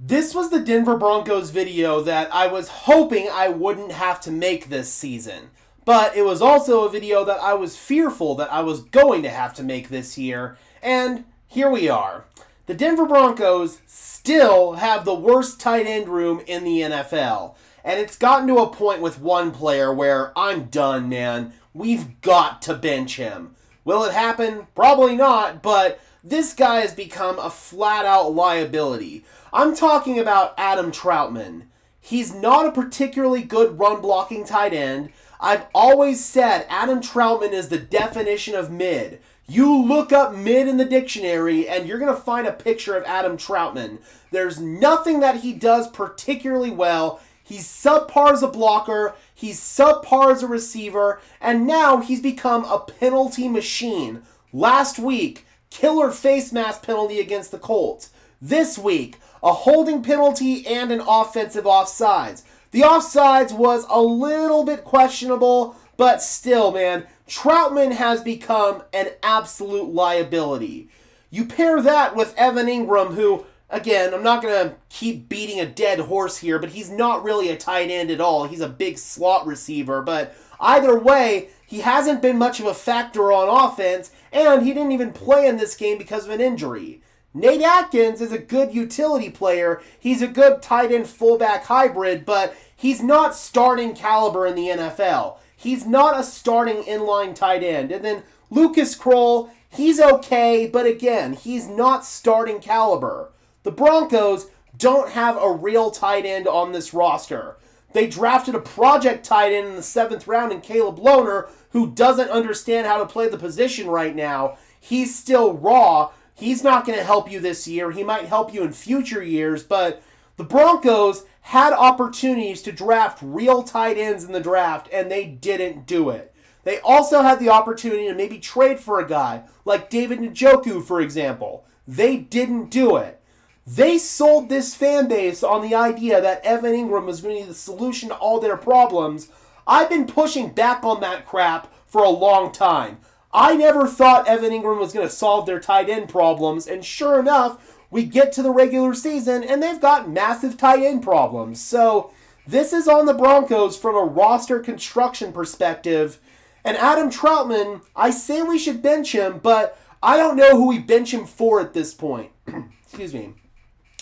This was the Denver Broncos video that I was hoping I wouldn't have to make this season. But it was also a video that I was fearful that I was going to have to make this year. And here we are. The Denver Broncos still have the worst tight end room in the NFL. And it's gotten to a point with one player where I'm done, man. We've got to bench him. Will it happen? Probably not, but this guy has become a flat-out liability. I'm talking about Adam Troutman. He's not a particularly good run-blocking tight end. I've always said Adam Troutman is the definition of mid. You look up mid in the dictionary and you're going to find a picture of Adam Troutman. There's nothing that he does particularly well. He's subpar as a blocker, he's subpar as a receiver, and now he's become a penalty machine. Last week, killer face mask penalty against the Colts. This week, a holding penalty and an offensive offsides. The offsides was a little bit questionable, but still, man, Troutman has become an absolute liability. You pair that with Evan Ingram, who, again, I'm not going to keep beating a dead horse here, but he's not really a tight end at all. He's a big slot receiver, but either way, he hasn't been much of a factor on offense, and he didn't even play in this game because of an injury. Nate Atkins is a good utility player. He's a good tight end fullback hybrid, but he's not starting caliber in the NFL. He's not a starting inline tight end. And then Lucas Kroll, he's okay, but again, he's not starting caliber. The Broncos don't have a real tight end on this roster. They drafted a project tight end in the 7th round in Caleb Lohner, who doesn't understand how to play the position right now. He's still raw. He's not going to help you this year. He might help you in future years, but the Broncos had opportunities to draft real tight ends in the draft, and they didn't do it. They also had the opportunity to maybe trade for a guy like David Njoku, for example. They didn't do it. They sold this fan base on the idea that Evan Ingram was going to be the solution to all their problems. I've been pushing back on that crap for a long time. I never thought Evan Ingram was going to solve their tight end problems, and sure enough, we get to the regular season, and they've got massive tight end problems. So this is on the Broncos from a roster construction perspective. And Adam Troutman, I say we should bench him, but I don't know who we bench him for at this point. Excuse me.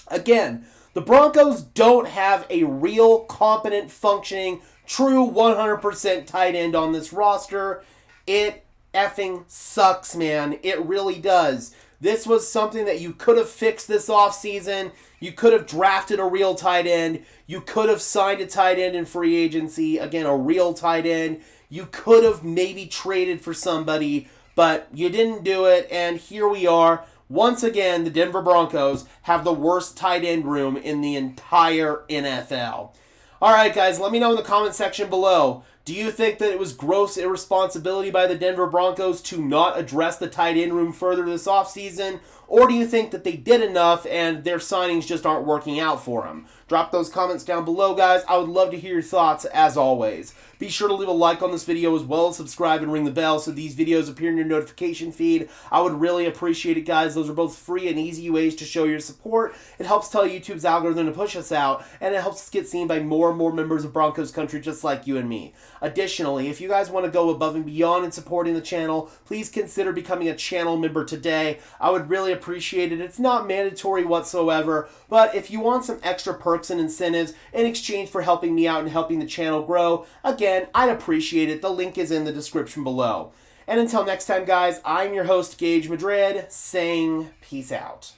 Again, the Broncos don't have a real, competent, functioning, true 100% tight end on this roster. It effing sucks, man. It really does. This was something that you could have fixed this offseason. You could have drafted a real tight end. You could have signed a tight end in free agency. Again, a real tight end. You could have maybe traded for somebody, but you didn't do it, and here we are. Once again, the Denver Broncos have the worst tight end room in the entire NFL. All right, guys, let me know in the comment section below. Do you think that it was gross irresponsibility by the Denver Broncos to not address the tight end room further this offseason? Or do you think that they did enough and their signings just aren't working out for them? Drop those comments down below, guys. I would love to hear your thoughts, as always. Be sure to leave a like on this video as well as subscribe and ring the bell so these videos appear in your notification feed. I would really appreciate it, guys. Those are both free and easy ways to show your support. It helps tell YouTube's algorithm to push us out, and it helps us get seen by more and more members of Broncos country just like you and me. Additionally, if you guys want to go above and beyond in supporting the channel, please consider becoming a channel member today. I would really appreciate it. It's not mandatory whatsoever, but if you want some extra perks and incentives in exchange for helping me out and helping the channel grow, again, I'd appreciate it. The link is in the description below. And until next time, guys, I'm your host, Gage Madrid, saying peace out.